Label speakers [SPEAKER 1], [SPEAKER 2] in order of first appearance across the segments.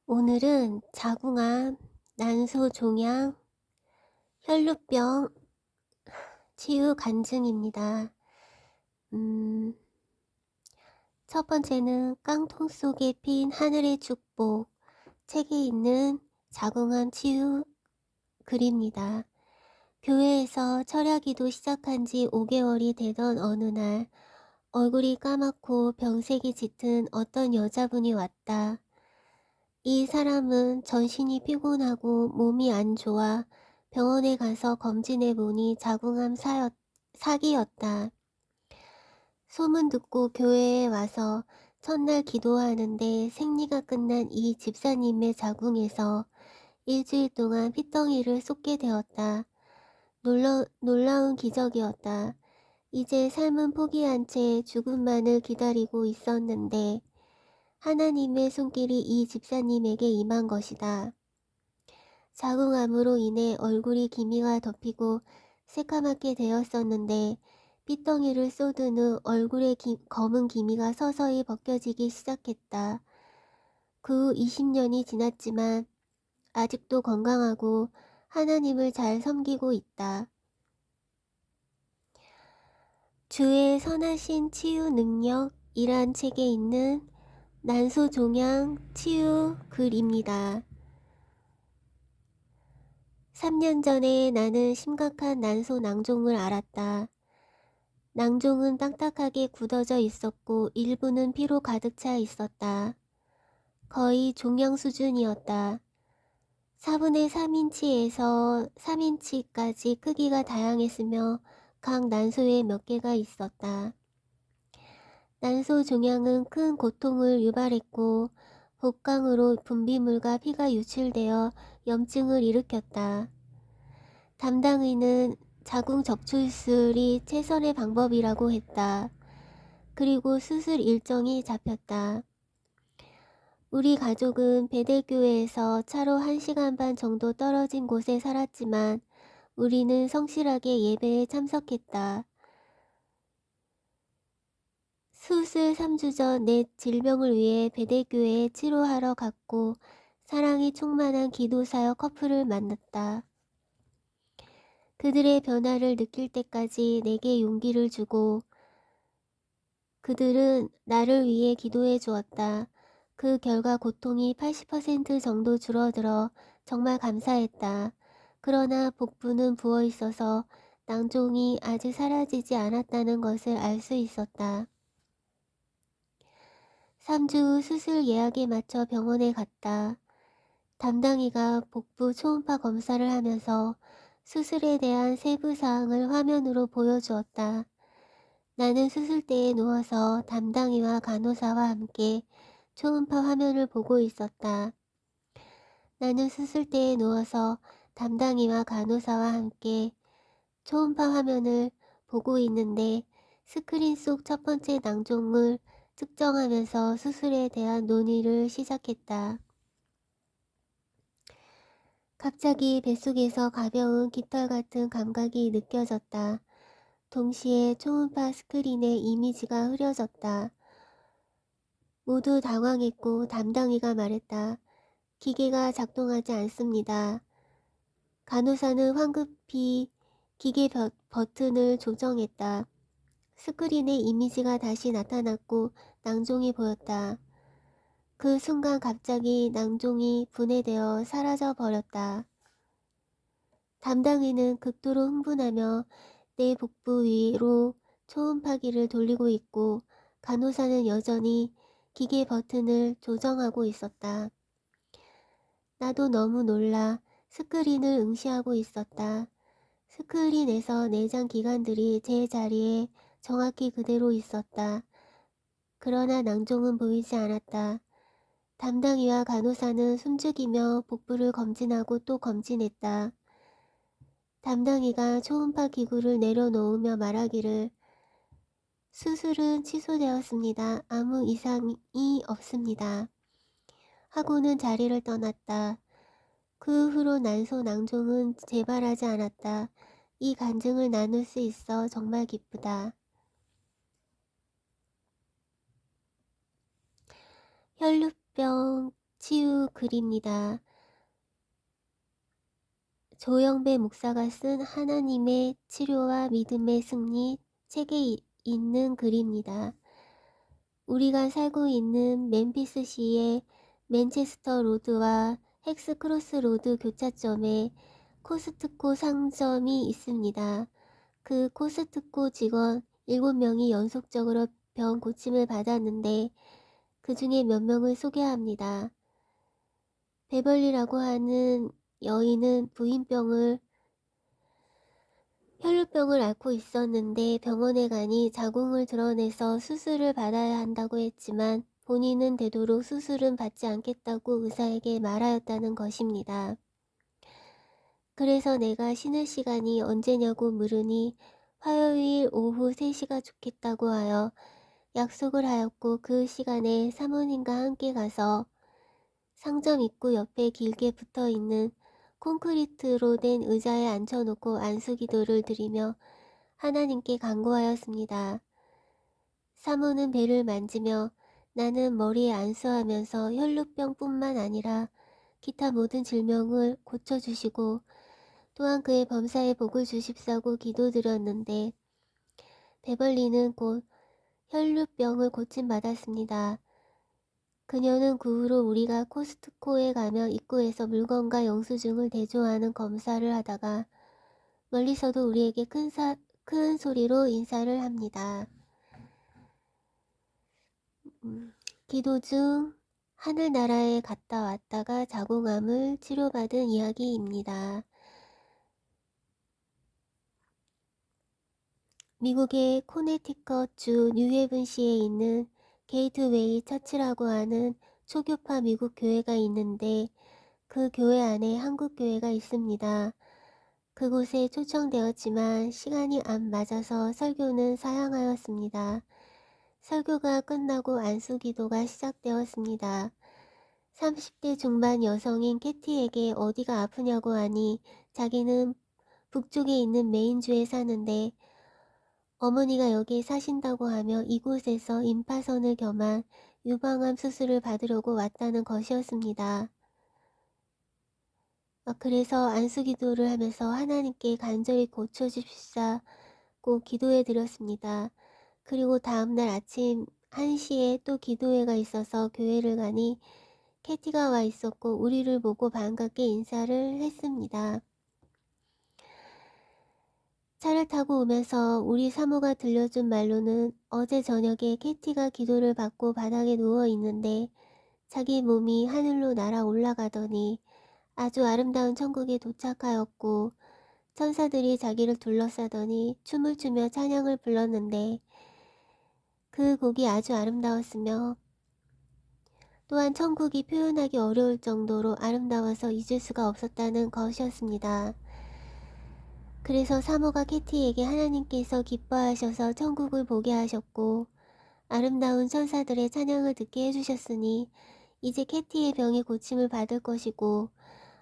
[SPEAKER 1] 오늘은 자궁암, 난소종양, 혈루병 치유 간증입니다. 음, 첫 번째는 깡통 속에 핀 하늘의 축복, 책에 있는 자궁암 치유 글입니다. 교회에서 철야기도 시작한 지 5개월이 되던 어느 날 얼굴이 까맣고 병색이 짙은 어떤 여자분이 왔다. 이 사람은 전신이 피곤하고 몸이 안 좋아 병원에 가서 검진해보니 자궁암 사기였다. 소문 듣고 교회에 와서 첫날 기도하는데 생리가 끝난 이 집사님의 자궁에서 일주일 동안 핏덩이를 쏟게 되었다. 놀라운 기적이었다. 이제 삶은 포기한 채 죽음만을 기다리고 있었는데 하나님의 손길이 이 집사님에게 임한 것이다. 자궁암으로 인해 얼굴이 기미가 덮이고 새까맣게 되었었는데 핏덩이를 쏟은 후 얼굴의 검은 기미가 서서히 벗겨지기 시작했다. 그 후 20년이 지났지만 아직도 건강하고 하나님을 잘 섬기고 있다. 주의 선하신 치유 능력이란 책에 있는 난소종양 치유 글입니다. 3년 전에 나는 심각한 난소 낭종을 앓았다. 낭종은 딱딱하게 굳어져 있었고 일부는 피로 가득 차 있었다. 거의 종양 수준이었다. 4분의 3인치에서 3인치까지 크기가 다양했으며 각 난소에 몇 개가 있었다. 난소 종양은 큰 고통을 유발했고 복강으로 분비물과 피가 유출되어 염증을 일으켰다. 담당의는 자궁 적출술이 최선의 방법이라고 했다. 그리고 수술 일정이 잡혔다. 우리 가족은 베델교회에서 차로 1시간 반 정도 떨어진 곳에 살았지만 우리는 성실하게 예배에 참석했다. 수술 3주 전 내 질병을 위해 베델교회에 치료하러 갔고 사랑이 충만한 기도사역 커플을 만났다. 그들의 변화를 느낄 때까지 내게 용기를 주고 그들은 나를 위해 기도해 주었다. 그 결과 고통이 80% 정도 줄어들어 정말 감사했다. 그러나 복부는 부어 있어서 낭종이 아직 사라지지 않았다는 것을 알 수 있었다. 3주 후 수술 예약에 맞춰 병원에 갔다. 담당이가 복부 초음파 검사를 하면서 수술에 대한 세부 사항을 화면으로 보여주었다. 나는 수술대에 누워서 담당이와 간호사와 함께 초음파 화면을 보고 있었다. 나는 수술대에 누워서 담당이와 간호사와 함께 초음파 화면을 보고 있는데 스크린 속 첫 번째 낭종을 측정하면서 수술에 대한 논의를 시작했다. 갑자기 뱃속에서 가벼운 깃털 같은 감각이 느껴졌다. 동시에 초음파 스크린에 이미지가 흐려졌다. 모두 당황했고 담당이가 말했다. 기계가 작동하지 않습니다. 간호사는 황급히 기계 버튼을 조정했다. 스크린에 이미지가 다시 나타났고 낭종이 보였다. 그 순간 갑자기 낭종이 분해되어 사라져 버렸다. 담당이는 극도로 흥분하며 내 복부 위로 초음파기를 돌리고 있고 간호사는 여전히 기계 버튼을 조정하고 있었다. 나도 너무 놀라 스크린을 응시하고 있었다. 스크린에서 내장 기관들이 제 자리에 정확히 그대로 있었다. 그러나 낭종은 보이지 않았다. 담당이와 간호사는 숨죽이며 복부를 검진하고 또 검진했다. 담당이가 초음파 기구를 내려놓으며 말하기를 수술은 취소되었습니다. 아무 이상이 없습니다. 하고는 자리를 떠났다. 그 후로 난소 낭종은 재발하지 않았다. 이 간증을 나눌 수 있어 정말 기쁘다. 혈루병 치유 글입니다. 조영배 목사가 쓴 하나님의 치료와 믿음의 승리 책에 있는 글입니다. 우리가 살고 있는 멤피스시의 맨체스터 로드와 헥스 크로스 로드 교차점에 코스트코 상점이 있습니다. 그 코스트코 직원 7명이 연속적으로 병 고침을 받았는데 그 중에 몇 명을 소개합니다. 베벌리라고 하는 여인은 혈루병을 앓고 있었는데 병원에 가니 자궁을 드러내서 수술을 받아야 한다고 했지만 본인은 되도록 수술은 받지 않겠다고 의사에게 말하였다는 것입니다. 그래서 내가 쉬는 시간이 언제냐고 물으니 화요일 오후 3시가 좋겠다고 하여 약속을 하였고 그 시간에 사모님과 함께 가서 상점 입구 옆에 길게 붙어있는 콘크리트로 된 의자에 앉혀놓고 안수기도를 드리며 하나님께 간구하였습니다. 사모는 배를 만지며 나는 머리에 안수하면서 혈루병뿐만 아니라 기타 모든 질병을 고쳐주시고 또한 그의 범사에 복을 주십사고 기도드렸는데 베벌리는 곧 혈루병을 고침받았습니다. 그녀는 그 후로 우리가 코스트코에 가면 입구에서 물건과 영수증을 대조하는 검사를 하다가 멀리서도 우리에게 큰 소리로 인사를 합니다. 기도 중 하늘나라에 갔다 왔다가 자궁암을 치료받은 이야기입니다. 미국의 코네티컷주 뉴헤븐시에 있는 게이트웨이 처치라고 하는 초교파 미국 교회가 있는데 그 교회 안에 한국 교회가 있습니다. 그곳에 초청되었지만 시간이 안 맞아서 설교는 사양하였습니다. 설교가 끝나고 안수기도가 시작되었습니다. 30대 중반 여성인 캐티에게 어디가 아프냐고 하니 자기는 북쪽에 있는 메인주에 사는데 어머니가 여기에 사신다고 하며 이곳에서 임파선을 겸한 유방암 수술을 받으려고 왔다는 것이었습니다. 그래서 안수기도를 하면서 하나님께 간절히 고쳐주십사고 기도해 드렸습니다. 그리고 다음날 아침 1시에 또 기도회가 있어서 교회를 가니 캐티가 와 있었고 우리를 보고 반갑게 인사를 했습니다. 차를 타고 오면서 우리 사모가 들려준 말로는 어제 저녁에 캐티가 기도를 받고 바닥에 누워 있는데 자기 몸이 하늘로 날아 올라가더니 아주 아름다운 천국에 도착하였고 천사들이 자기를 둘러싸더니 춤을 추며 찬양을 불렀는데 그 곡이 아주 아름다웠으며 또한 천국이 표현하기 어려울 정도로 아름다워서 잊을 수가 없었다는 것이었습니다. 그래서 사모가 캐티에게 하나님께서 기뻐하셔서 천국을 보게 하셨고 아름다운 천사들의 찬양을 듣게 해주셨으니 이제 캐티의 병의 고침을 받을 것이고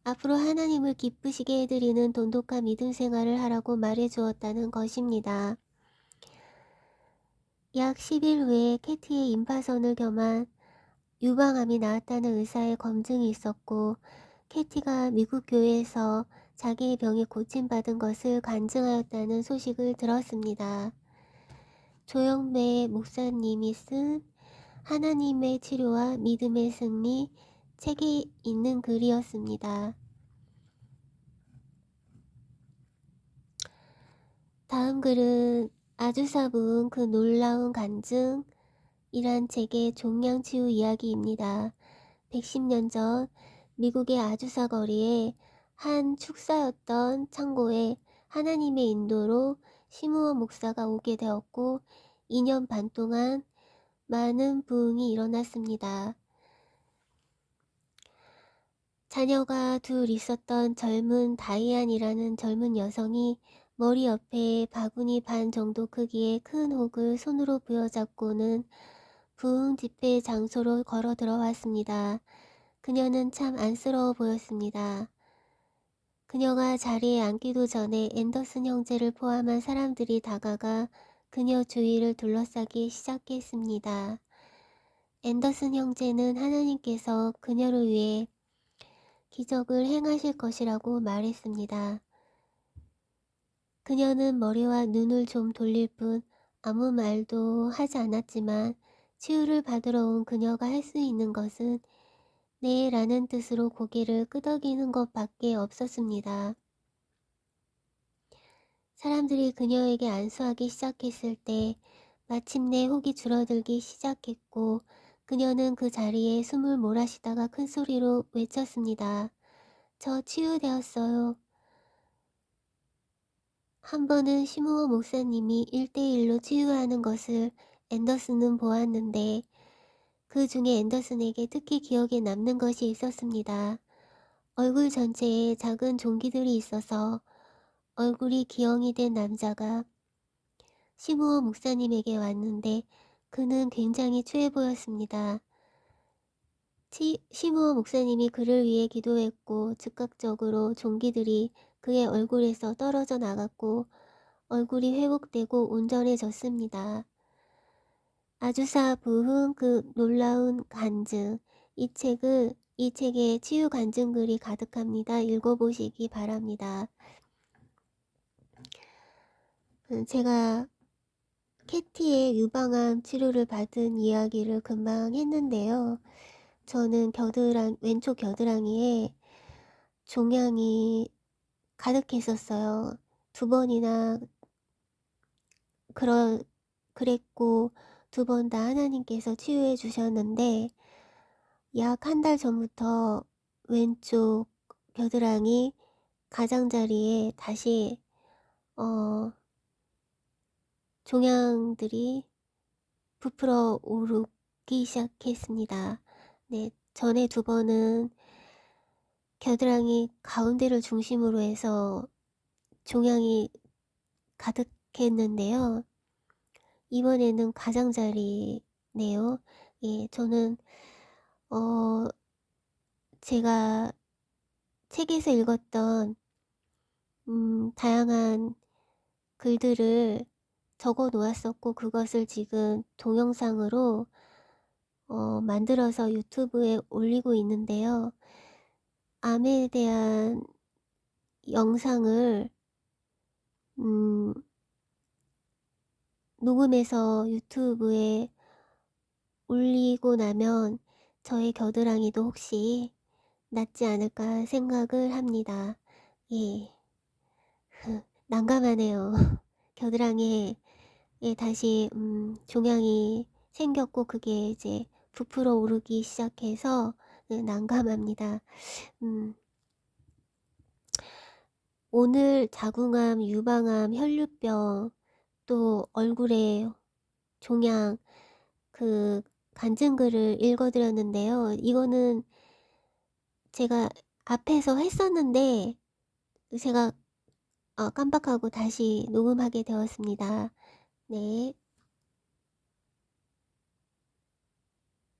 [SPEAKER 1] 앞으로 하나님을 기쁘시게 해드리는 돈독한 믿음 생활을 하라고 말해주었다는 것입니다. 약 10일 후에 캐티의 임파선을 겸한 유방암이 나았다는 의사의 검증이 있었고 캐티가 미국 교회에서 자기의 병에 고침받은 것을 간증하였다는 소식을 들었습니다. 조영배 목사님이 쓴 하나님의 치료와 믿음의 승리 책에 있는 글이었습니다. 다음 글은 아주사 부은 그 놀라운 간증이란 책의 종양치유 이야기입니다. 110년 전 미국의 아주사 거리에 한 축사였던 창고에 하나님의 인도로 시므온 목사가 오게 되었고 2년 반 동안 많은 부흥이 일어났습니다. 자녀가 둘 있었던 젊은 다이안이라는 젊은 여성이 머리 옆에 바구니 반 정도 크기의 큰 혹을 손으로 부여잡고는 부흥 집회 장소로 걸어 들어왔습니다. 그녀는 참 안쓰러워 보였습니다. 그녀가 자리에 앉기도 전에 앤더슨 형제를 포함한 사람들이 다가가 그녀 주위를 둘러싸기 시작했습니다. 앤더슨 형제는 하나님께서 그녀를 위해 기적을 행하실 것이라고 말했습니다. 그녀는 머리와 눈을 좀 돌릴 뿐 아무 말도 하지 않았지만 치유를 받으러 온 그녀가 할 수 있는 것은 네 라는 뜻으로 고개를 끄덕이는 것밖에 없었습니다. 사람들이 그녀에게 안수하기 시작했을 때 마침내 혹이 줄어들기 시작했고 그녀는 그 자리에 숨을 몰아쉬다가 큰 소리로 외쳤습니다. 저 치유되었어요. 한 번은 시무어 목사님이 1대1로 치유하는 것을 앤더슨은 보았는데 그 중에 앤더슨에게 특히 기억에 남는 것이 있었습니다. 얼굴 전체에 작은 종기들이 있어서 얼굴이 기형이 된 남자가 시무어 목사님에게 왔는데 그는 굉장히 추해 보였습니다. 시무어 목사님이 그를 위해 기도했고 즉각적으로 종기들이 그의 얼굴에서 떨어져 나갔고 얼굴이 회복되고 온전해졌습니다. 아주사 부흥 그 놀라운 간증. 이 책에 치유 간증글이 가득합니다. 읽어보시기 바랍니다. 제가 캐티의 유방암 치료를 받은 이야기를 금방 했는데요. 저는 왼쪽 겨드랑이에 종양이 가득했었어요. 2번이나 그랬고 2번 다 하나님께서 치유해 주셨는데 약 1달 전부터 왼쪽 겨드랑이 가장자리에 다시 종양들이 부풀어 오르기 시작했습니다. 네, 전에 2번은 겨드랑이 가운데를 중심으로 해서 종양이 가득했는데요. 이번에는 가장자리네요. 예, 저는 제가 책에서 읽었던 다양한 글들을 적어 놓았었고 그것을 지금 동영상으로 만들어서 유튜브에 올리고 있는데요. 암에 대한 영상을 녹음해서 유튜브에 올리고 나면 저의 겨드랑이도 혹시 낫지 않을까 생각을 합니다. 예, 난감하네요. 겨드랑이에 다시 종양이 생겼고 그게 이제 부풀어 오르기 시작해서 난감합니다. 오늘 자궁암, 유방암, 혈류병, 또 얼굴에 종양 그 간증글을 읽어드렸는데요. 이거는 제가 앞에서 했었는데 제가 깜빡하고 다시 녹음하게 되었습니다. 네.